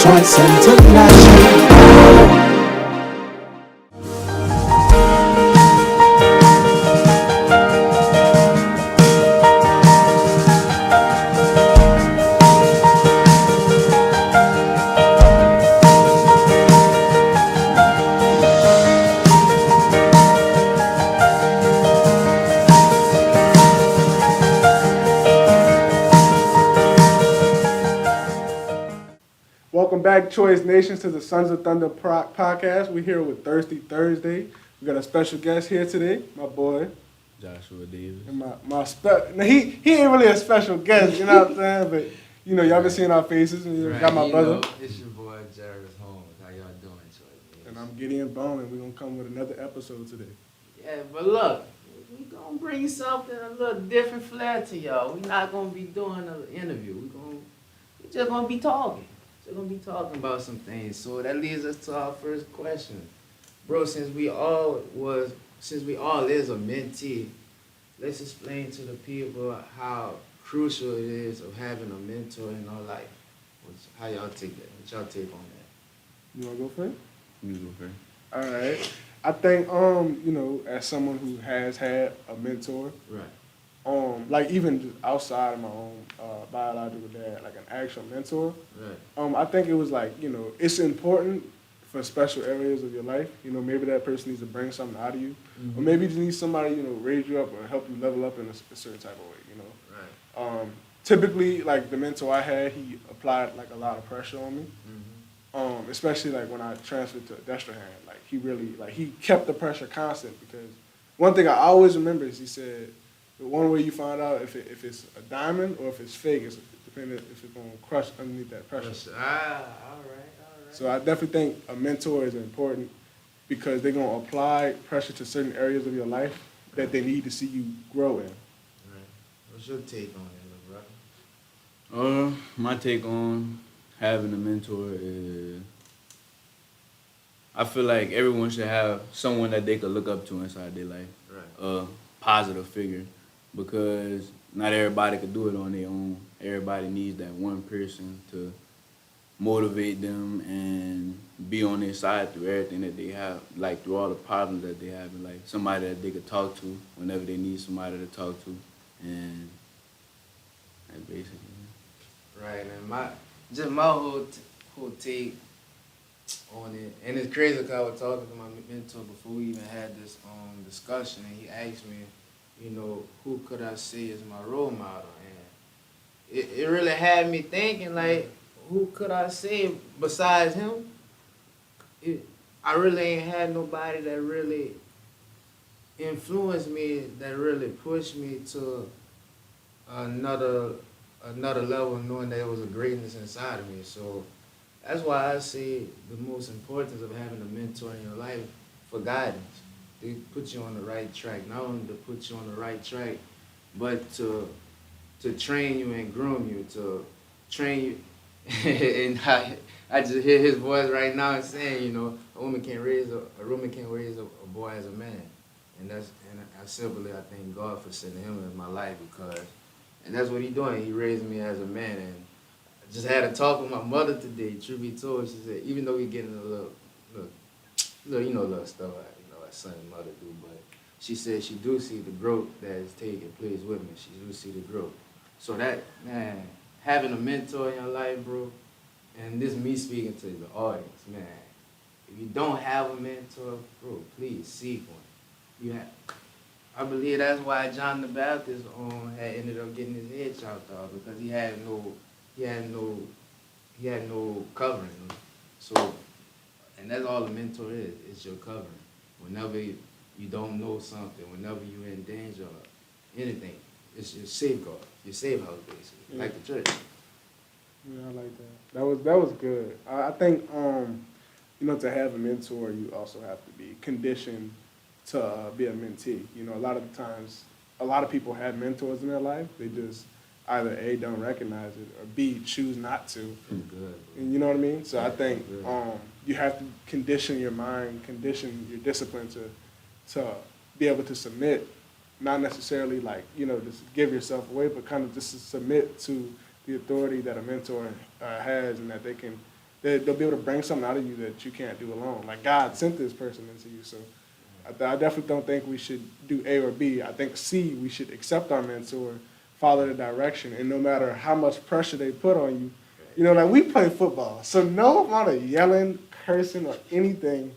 Choice International. Welcome back, Choice Nations, to the Sons of Thunder podcast. We're here with Thirsty Thursday. We got a special guest here today, my boy. Joshua Davis. And now he ain't really a special guest, you know what I'm saying? But, y'all been seeing our faces. And Right. Got my brother. It's your boy, Jarvis Holmes. How y'all doing, Choice Nations? And I'm Gideon Bone, and we're going to come with another episode today. Yeah, but look, we gonna bring something a little different flair to y'all. We not gonna be doing an interview. We just gonna be talking. Just gonna be talking about some things. So that leads us to our first question, bro. Since we all is a mentee, let's explain to the people how crucial it is of having a mentor in our life. How y'all take that? What's y'all take on that? You want to go first? You go first. All right. I think, as someone who has had a mentor, Right. like even just outside of my own biological dad, like an actual mentor, Right. I think it was like, it's important for special areas of your life. Maybe that person needs to bring something out of you. Or maybe you just need somebody, raise you up or help you level up in a certain type of way, Right. Typically, like the mentor I had, he applied like a lot of pressure on me. Mm-hmm. Especially like when I transferred to Destrehan. Like he really, he kept the pressure constant because one thing I always remember is he said, the one way you find out if it's a diamond or if it's fake is depending if it's going to crush underneath that pressure. All right. So I definitely think a mentor is important because they're going to apply pressure to certain areas of your life that they need to see you grow in. Right. What's your take on it, little brother? My take on having a mentor is I feel like everyone should have someone that they could look up to inside their life. Right. A positive figure. Because not everybody could do it on their own. Everybody needs that one person to motivate them and be on their side through everything that they have, like through all the problems that they have, and like somebody that they could talk to whenever they need somebody to talk to, and that's basically it. Right, and my whole take on it, and it's crazy because I was talking to my mentor before we even had this discussion, and he asked me, who could I say is my role model, and it really had me thinking like, who could I say besides him? I really ain't had nobody that really influenced me, that really pushed me to another level, knowing that there was a greatness inside of me. So that's why I say the most importance of having a mentor in your life for guidance, to put you on the right track. Not only to put you on the right track, but to train you and groom you, to train you. And I just hear his voice right now saying, a woman can't raise a boy as a man, and I simply thank God for sending him in my life and that's what he doing. He raised me as a man, and I just had a talk with my mother today. Truth be told, she said even though we getting a little stuff, a son and mother do, but she said she do see the growth that is taking place with me. She do see the growth. So that, man, having a mentor in your life, bro, and this me speaking to the audience, man, if you don't have a mentor, bro, please seek one. I believe that's why John the Baptist had ended up getting his head chopped off, because he had no covering. So, and that's all a mentor is. It's your covering. Whenever you don't know something, whenever you're in danger of anything, it's your safeguard, your safe house, basically, like the church. Yeah, I like that. That was good. I think to have a mentor, you also have to be conditioned to be a mentee. A lot of the times, a lot of people have mentors in their life. They just either A, don't recognize it, or B, choose not to. Good. And you know what I mean? So I think Good. you have to condition your mind, condition your discipline to be able to submit, not necessarily just give yourself away, but kind of just to submit to the authority that a mentor has, and that they can they'll be able to bring something out of you that you can't do alone. Like God sent this person into you, so I definitely don't think we should do A or B. I think C, we should accept our mentor, follow the direction, and no matter how much pressure they put on you, you know, like we play football, so no amount of yelling, cursing, or anything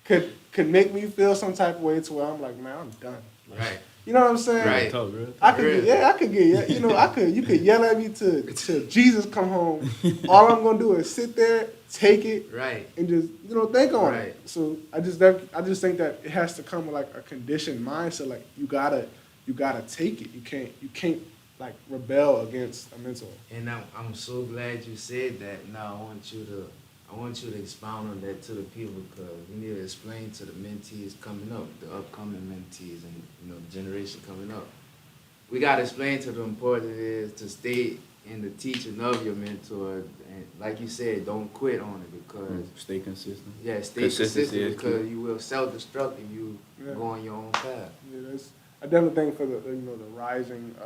could make me feel some type of way to where I'm like, man, I'm done. Right. You know what I'm saying? Right. Talk, real I could get, you know, you could yell at me till Jesus come home. All I'm gonna do is sit there, take it, Right. and just, you know, think on Right. it. So I just think that it has to come with like a conditioned mindset. Like you gotta take it. You can't like rebel against a mentor. And I'm so glad you said that. Now I want you to expound on that to the people, because we need to explain to the mentees coming up, the upcoming mentees, and you know the generation coming up. We gotta explain to them important it is to stay in the teaching of your mentor, and like you said, don't quit on it, because Stay consistent. yeah, stay Consistency consistent, is because key. you will self-destruct if you Yeah. go on your own path. Yeah, I definitely think for the rising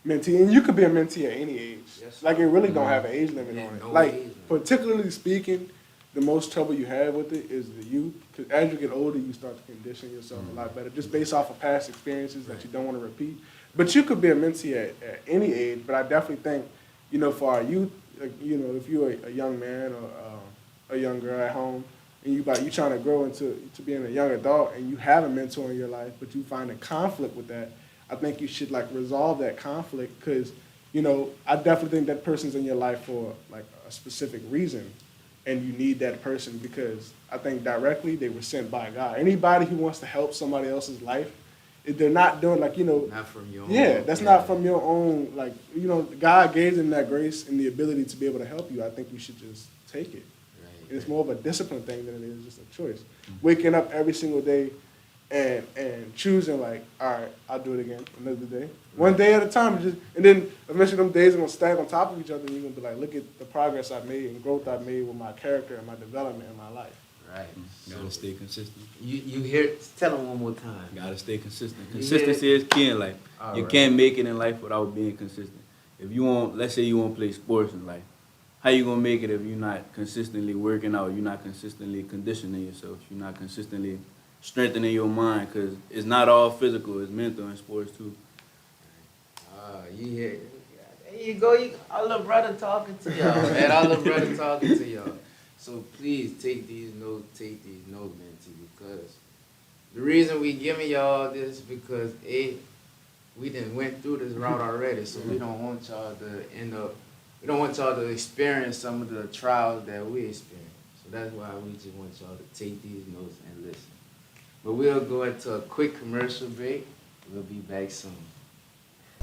mentee, and you could be a mentee at any age. Yes. Like it really don't have an age limit Yeah, on it. no Like age limit. particularly speaking, the most trouble you have with it is the youth. Because as you get older, you start to condition yourself a lot better, just based off of past experiences that you don't want to repeat. But you could be a mentee at any age. But I definitely think, you know, for our youth, like, you know, if you're a young man or a young girl at home, and you trying to grow to being a young adult, and you have a mentor in your life, but you find a conflict with that, I think you should like resolve that conflict, because, you know, I definitely think that person's in your life for like a specific reason, and you need that person because I think directly they were sent by God. Anybody who wants to help somebody else's life, if they're not doing like, you know, Not from your own. yeah, that's not from your own, like, you know, God gave them that grace and the ability to be able to help you. I think you should just take it. Right. And it's more of a discipline thing than it is just a choice. Waking up every single day and choosing like, all right, I'll do it again another day. One day at a time, and then eventually them days are gonna stack on top of each other, and you're gonna be like, look at the progress I've made and growth I've made with my character and my development in my life. Right. Gotta stay consistent. You hear? Tell them one more time. Gotta stay consistent. You Consistency is key in life. All You right. can't make it in life without being consistent. If you want, let's say you want to play sports in life, how you gonna make it if you're not consistently working out? You're not consistently conditioning yourself. You're not consistently strengthening your mind, because it's not all physical. It's mental in sports too. You hear? There you go. Our little brother talking to y'all, man. Our little brother talking to y'all. So please take these notes, mentee, because the reason we giving y'all this because we done went through this route already, so we don't want y'all to experience some of the trials that we experienced. So that's why we just want y'all to take these notes and listen. But we'll go into a quick commercial break. We'll be back soon.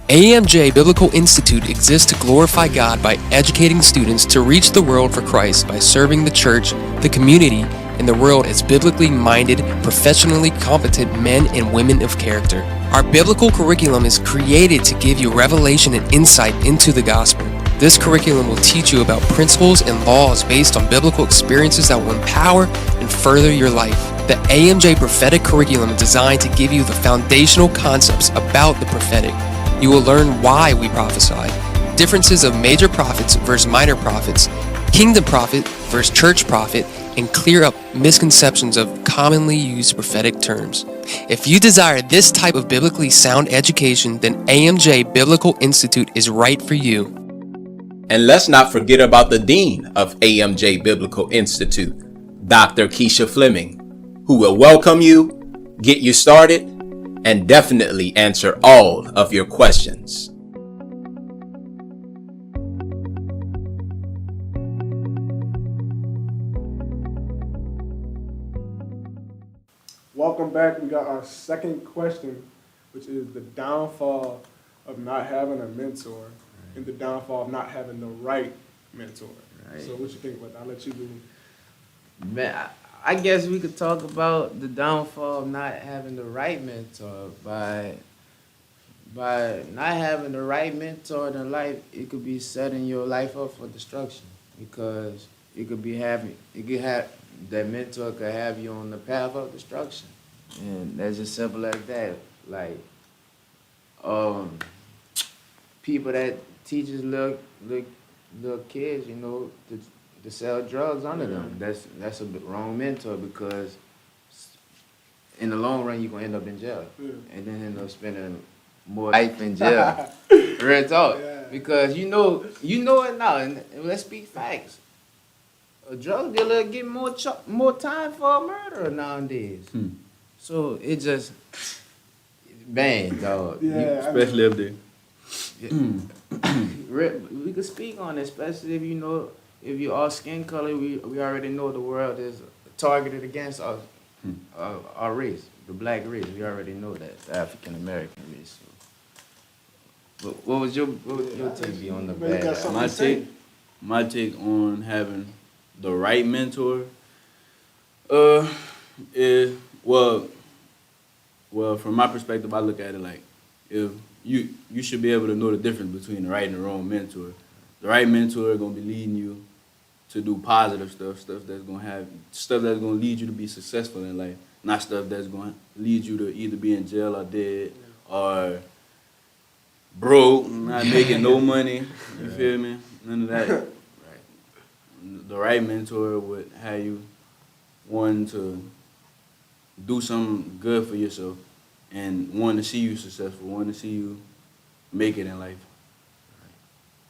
AMJ Biblical Institute exists to glorify God by educating students to reach the world for Christ by serving the church, the community, and the world as biblically minded, professionally competent men and women of character. Our biblical curriculum is created to give you revelation and insight into the gospel. This curriculum will teach you about principles and laws based on biblical experiences that will empower and further your life. The AMJ Prophetic Curriculum is designed to give you the foundational concepts about the prophetic. You will learn why we prophesy, differences of major prophets versus minor prophets, kingdom prophet versus church prophet, and clear up misconceptions of commonly used prophetic terms. If you desire this type of biblically sound education, then AMJ Biblical Institute is right for you. And let's not forget about the Dean of AMJ Biblical Institute, Dr. Keisha Fleming, who will welcome you, get you started, and definitely answer all of your questions. Welcome back. We got our second question, which is the downfall of not having a mentor and the downfall of not having the right mentor. Right. So what you think about that? I'll let you do. Man, I guess we could talk about the downfall of not having the right mentor. By not having the right mentor in life, it could be setting your life up for destruction, because that mentor could have you on the path of destruction, and that's just simple as that. Like, people that teaches little kids, you know, to sell drugs under them. That's a wrong mentor because in the long run you're gonna end up in jail, and then end up spending more life in jail. Real talk, because you know it now, and let's speak facts. A drug dealer get more time for a murderer nowadays. So it just bang, dog. Especially if they. We could speak on it, especially if you are skin color. We already know the world is targeted against us, our race, the black race. We already know that, the African American race. So. But what was your take be on the But you got bad? something My take on having the right mentor is well from my perspective, I look at it like if you should be able to know the difference between the right and the wrong mentor. The right mentor is gonna be leading you to do positive stuff that's gonna lead you to be successful in life, not stuff that's gonna lead you to either be in jail or dead or broke, not making no money. You feel me? None of that. The right mentor would have you wanting to do something good for yourself and wanting to see you successful, wanting to see you make it in life.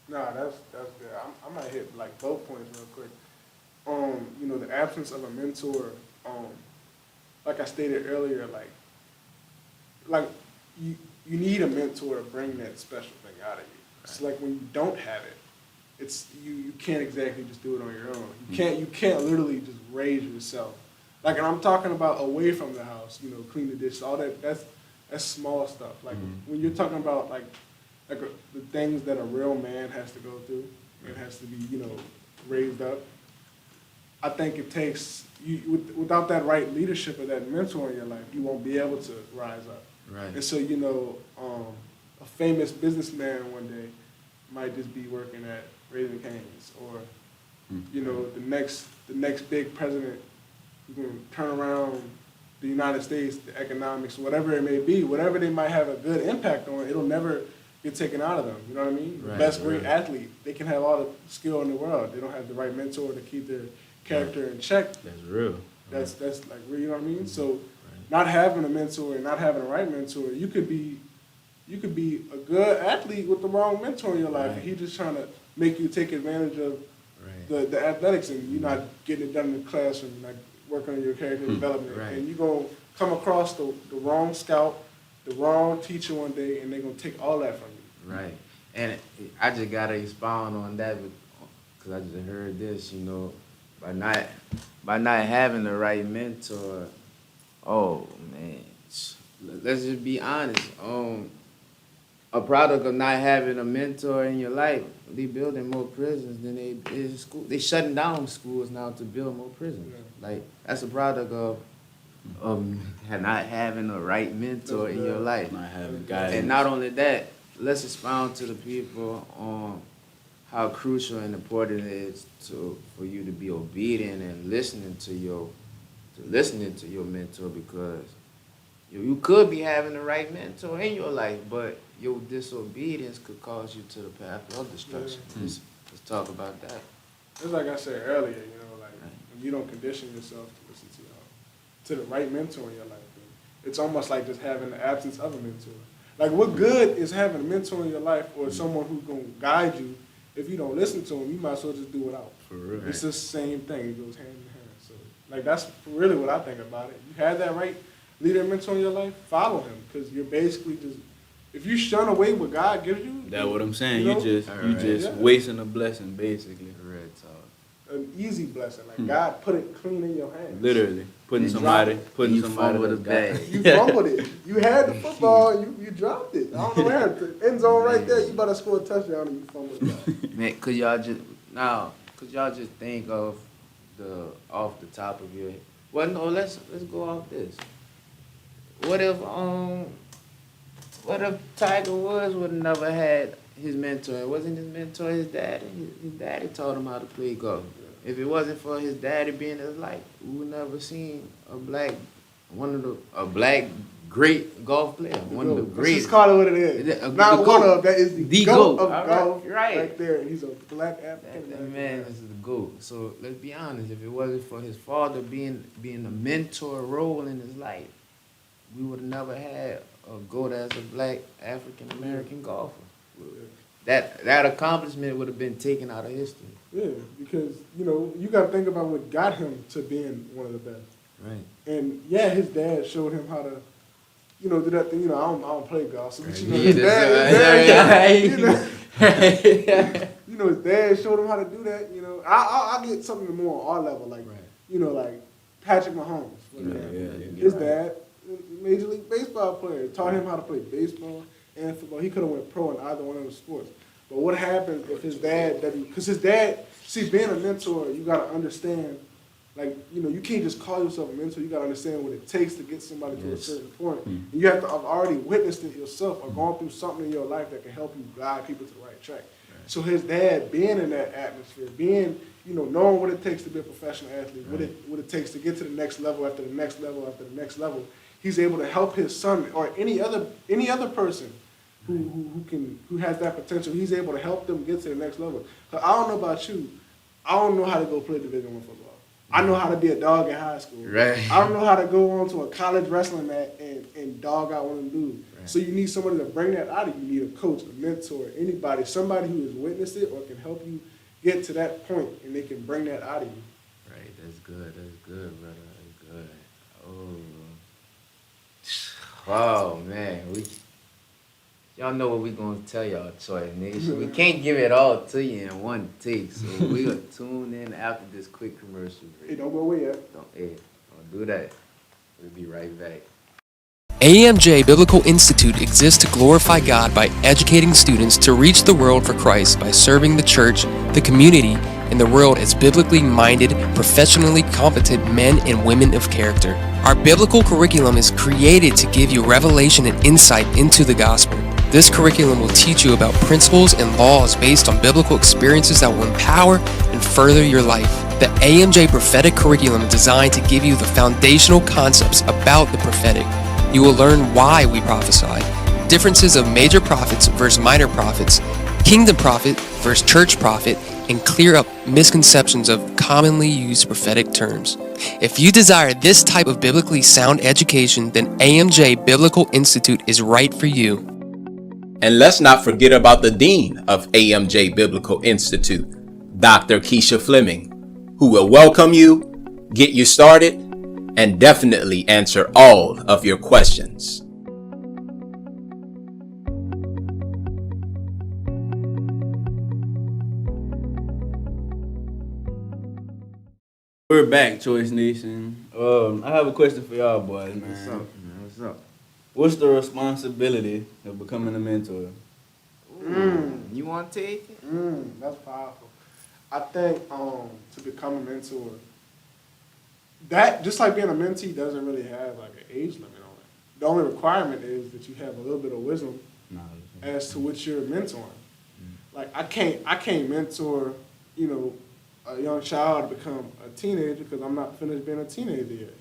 Nah, that's good. I might hit like both points real quick. The absence of a mentor, like I stated earlier, like you need a mentor to bring that special thing out of you. It's like when you don't have it, it's you can't exactly just do it on your own. You can't literally just raise yourself. Like, and I'm talking about away from the house, clean the dishes, all that. That's small stuff. Like when you're talking about like the things that a real man has to go through and has to be, raised up. I think it takes without that right leadership or that mentor in your life, you won't be able to rise up. Right. And so, a famous businessman one day might just be working at Raising Cane's, or the next big president who's going to turn around the United States, the economics, whatever it may be, whatever they might have a good impact on, it'll never get taken out of them. You know what I mean? Right, The best great right. athlete, they can have all the skill in the world. They don't have the right mentor to keep their character in check. That's real. That's like, you know what I mean? So not having a mentor and not having a right mentor, you could be a good athlete with the wrong mentor in your life. Right. He's just trying to make you take advantage of the athletics, and you're not getting it done in the classroom, like working on your character development. Right. And you're going to come across the wrong scout, the wrong teacher one day, and they're going to take all that from you. Right. And I just got to expound on that because I just heard this, by not having the right mentor, oh, man. Let's just be honest. A product of not having a mentor in your life, they building more prisons than they is school. They shutting down schools now to build more prisons. Yeah. Like, that's a product of not having a right mentor in your life. Not having guidance. And not only that, let's expound to the people on how crucial and important it is for you to be obedient and listening to your mentor, because you could be having the right mentor in your life, but your disobedience could cause you to the path of destruction. Yeah. Let's talk about that. It's like I said earlier, when you don't condition yourself to listen to the right mentor in your life, it's almost like just having the absence of a mentor. Like, what good is having a mentor in your life or someone who's going to guide you if you don't listen to him? You might as well just do it out. For real. It's the same thing. It goes hand in hand. So, that's really what I think about it. You have that right leader and mentor in your life, follow him, because you're basically just, if you shun away what God gives you. That's what I'm saying. You You know? just Yeah. wasting a blessing, basically. Real talk. An easy blessing. Like, God put it clean in your hands. Literally putting You somebody, drop You fumbled the that's bag. You fumbled it. You had the football, and you dropped it. I don't know where. The end zone right there, you better score a touchdown and you fumbled it. Man, could y'all just think of off the top of your head? Well, no, let's go off this. What if Tiger Woods would have never had his mentor? It wasn't his mentor his daddy. His daddy taught him how to play golf. If it wasn't for his daddy being in his life, we would never seen a black great golf player, one of the Let's just greatest. call it what it is. The Not GOAT. one of, that is the The GOAT GOAT. of All golf right. there. And he's a black African That American. man is the GOAT. So let's be honest, if it wasn't for his father being a mentor role in his life, we would have never had a GOAT as a black African American golfer. That accomplishment would have been taken out of history. Yeah, because, you know, you got to think about what got him to being one of the best. Right. And yeah, his dad showed him how to, you know, do that thing. You know, I don't play golf, so but you know, Yeah, his dad, you know, his dad showed him how to do that. You know, I get something more on our level, like Right. you know, like Patrick Mahomes. For Yeah, example. yeah. His dad, Major League Baseball player, taught him how to play baseball and football. He could have went pro in either one of those sports. But what happens if his dad doesn't? Because his dad, see, being a mentor, you got to understand. Like, you know, you can't just call yourself a mentor. You got to understand what it takes to get somebody to a Yes. certain point. And you have to have already witnessed it yourself or gone through something in your life that can help you guide people to the right track. So his dad being in that atmosphere, being, you know, knowing what it takes to be a professional athlete, what it takes to get to the next level after the next level after the next level, he's able to help his son or any other person who has that potential. He's able to help them get to the next level. 'Cause I don't know about you, I don't know how to go play Division I football. I know how to be a dog in high school. Right. I don't know how to go on to a college wrestling mat and dog out one of them dudes. Right. So you need somebody to bring that out of you. You need a coach, a mentor, anybody, somebody who has witnessed it or can help you get to that point and they can bring that out of you. Right, that's good, brother. That's good. Oh man, y'all know what we gonna tell y'all, Choice Nation. We can't give it all to you in one take, so we gonna tune in after this quick commercial break. Hey, don't go away yet. Don't do that. We'll be right back. AMJ Biblical Institute exists to glorify God by educating students to reach the world for Christ by serving the church, the community, and the world as biblically minded, professionally competent men and women of character. Our biblical curriculum is created to give you revelation and insight into the gospel. This curriculum will teach you about principles and laws based on biblical experiences that will empower and further your life. The AMJ prophetic curriculum is designed to give you the foundational concepts about the prophetic. You will learn why we prophesy, differences of major prophets versus minor prophets, kingdom prophet versus church prophet, and clear up misconceptions of commonly used prophetic terms. If you desire this type of biblically sound education, then AMJ Biblical Institute is right for you. And let's not forget about the Dean of AMJ Biblical Institute, Dr. Keisha Fleming, who will welcome you, get you started, and definitely answer all of your questions. We're back, Choice Nation. I have a question for y'all boys, man. What's up, man? What's up? What's the responsibility of becoming a mentor? You want to take it? That's powerful. I think to become a mentor, that just like being a mentee doesn't really have like an age limit on it. The only requirement is that you have a little bit of wisdom as to what you're mentoring. Like I can't mentor, you know, a young child to become a teenager because I'm not finished being a teenager yet.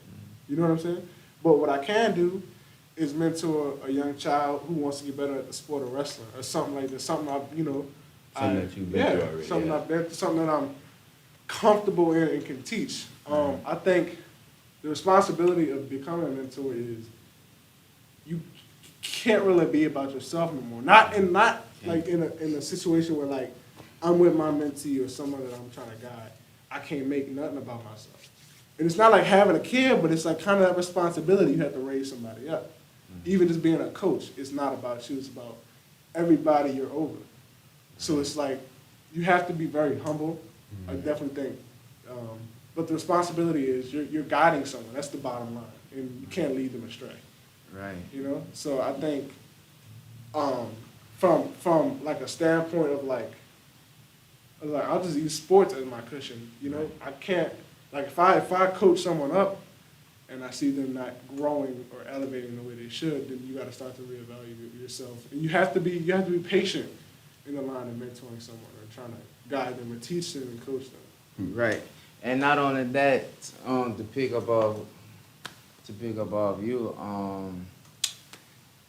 You know what I'm saying? But what I can do is mentor a young child who wants to get better at the sport of wrestling or something like that. Something that you've been through already. Something that I'm comfortable in and can teach. I think the responsibility of becoming a mentor is you can't really be about yourself anymore. Not in a situation where like I'm with my mentee or someone that I'm trying to guide. I can't make nothing about myself. And it's not like having a kid, but it's like kind of that responsibility you have to raise somebody up. Even just being a coach, it's not about you, it's about everybody you're over. So it's like you have to be very humble. I definitely think. But the responsibility is you're guiding someone. That's the bottom line. And you can't lead them astray. Right. You know? So I think from like a standpoint of like I'll just use sports as my cushion. You know, I can't like if I coach someone up and I see them not growing or elevating the way they should, then you got to start to reevaluate yourself. And you have to be patient in the line of mentoring someone or trying to guide them or teach them and coach them. Right. And not only that, to pick up off you,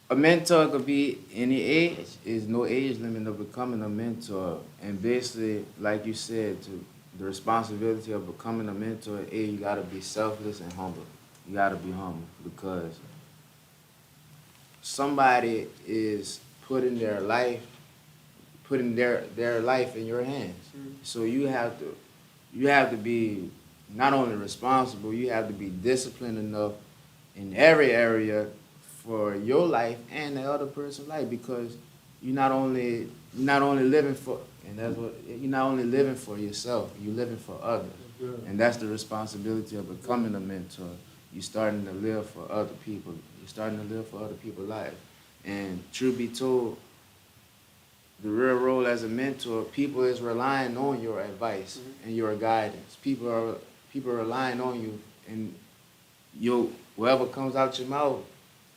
A mentor could be any age. There's no age limit of becoming a mentor. And basically, like you said, to the responsibility of becoming a mentor, you gotta be selfless and humble. You gotta be humble because somebody is putting their life in your hands. So you have to be not only responsible, you have to be disciplined enough in every area for your life and the other person's life, because you're not only living for, and that's what, you're not only living for yourself, you're living for others. And that's the responsibility of becoming a mentor. You're starting to live for other people. You're starting to live for other people's lives. And truth be told, the real role as a mentor, people is relying on your advice and your guidance. People are relying on you, and whatever comes out your mouth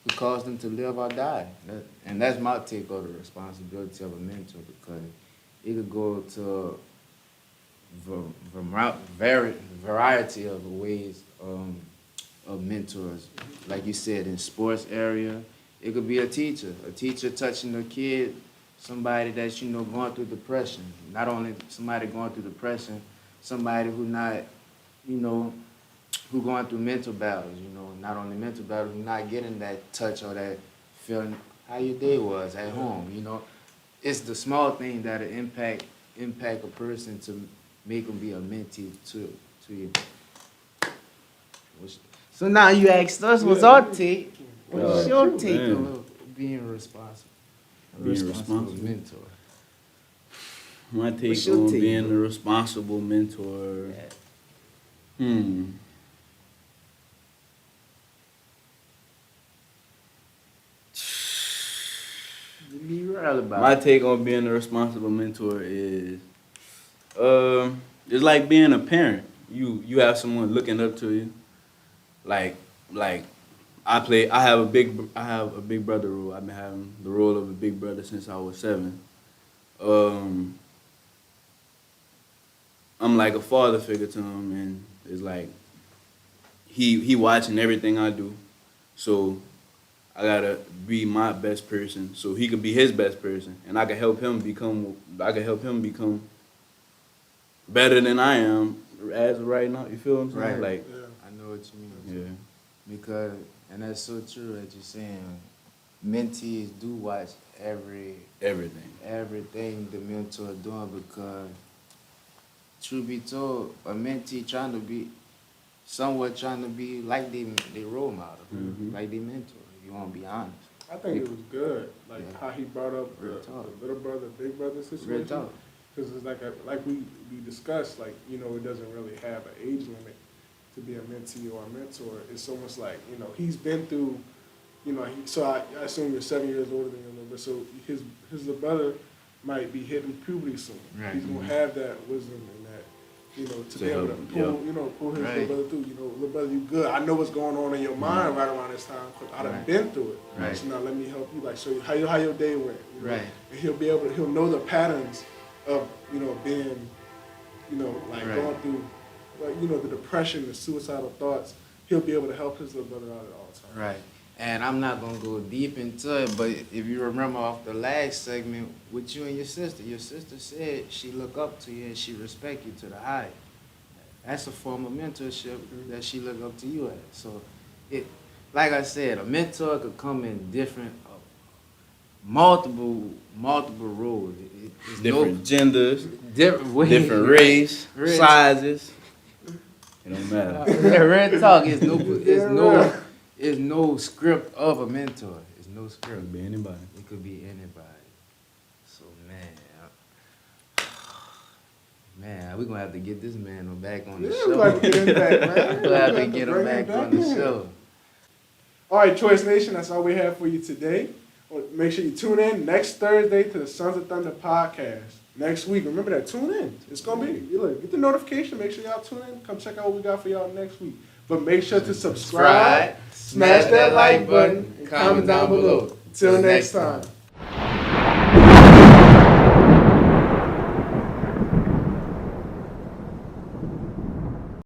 could cause them to live or die. And that's my take on the responsibility of a mentor, because it could go to variety of ways of mentors. Like you said, in sports area, it could be a teacher touching a kid, somebody that's, going through depression. Not only somebody going through depression, somebody who not, who going through mental battles, not only mental battles, who not getting that touch or that feeling how your day was at home, It's the small thing that impact a person to make them be a mentee to you. So now you asked us, what's our take? What's your take on being responsible? Being responsible mentor. My take What's your on take, being bro? a responsible mentor. Be real about My it. take on being a responsible mentor is, it's like being a parent. You have someone looking up to you. Like I have a big brother role. I've been having the role of a big brother since I was 7. I'm like a father figure to him, and it's like he watching everything I do. So I gotta be my best person so he could be his best person, and I can help him become better than I am as of right now. You feel what I'm saying? Right. Like, I know what you mean. yeah. Because, and that's so true that you're saying, mentees do watch everything the mentor is doing, because truth be told, a mentee trying to be like they role model, like they mentor. You want to be honest. I think it was good, like how he brought up the Real talk. little brother, big brother Real situation. talk. Because it's like we discussed, like, it doesn't really have an age limit to be a mentee or a mentor. It's almost like, he's been through, so I assume you're 7 years older than you a little bit, so his little brother might be hitting puberty soon. Right. He's going to have that wisdom and that, to be able to pull his Right. little brother through. Little brother, you good. I know what's going on in your mind right around this time, because I done Right. been through it. Right. So now let me help you, like, show you how your day went. Right. And he'll know the patterns of, being, like Right. going through, like, the depression, the suicidal thoughts. He'll be able to help his little brother out at all times. Right. And I'm not going to go deep into it, but if you remember off the last segment with you and your sister said she look up to you and she respect you to the high. That's a form of mentorship that she look up to you at. So, like I said, a mentor could come in different, multiple roles. It's Different genders, different ways. different race, Race. sizes. It don't matter. Real talk. It's no script of a mentor. It's no script. Could be anybody. It could be anybody. So man, we're gonna have to get this man back on the show. We're going to get him back, man. We're gonna have to get him Bring back on the in. show. All right, Choice Nation, that's all we have for you today. Well, make sure you tune in next Thursday to the Sons of Thunder podcast. Next week, remember that, tune in. It's going to be, get the notification, make sure y'all tune in. Come check out what we got for y'all next week. But make sure to subscribe, smash that like button, and comment down below. Till next time.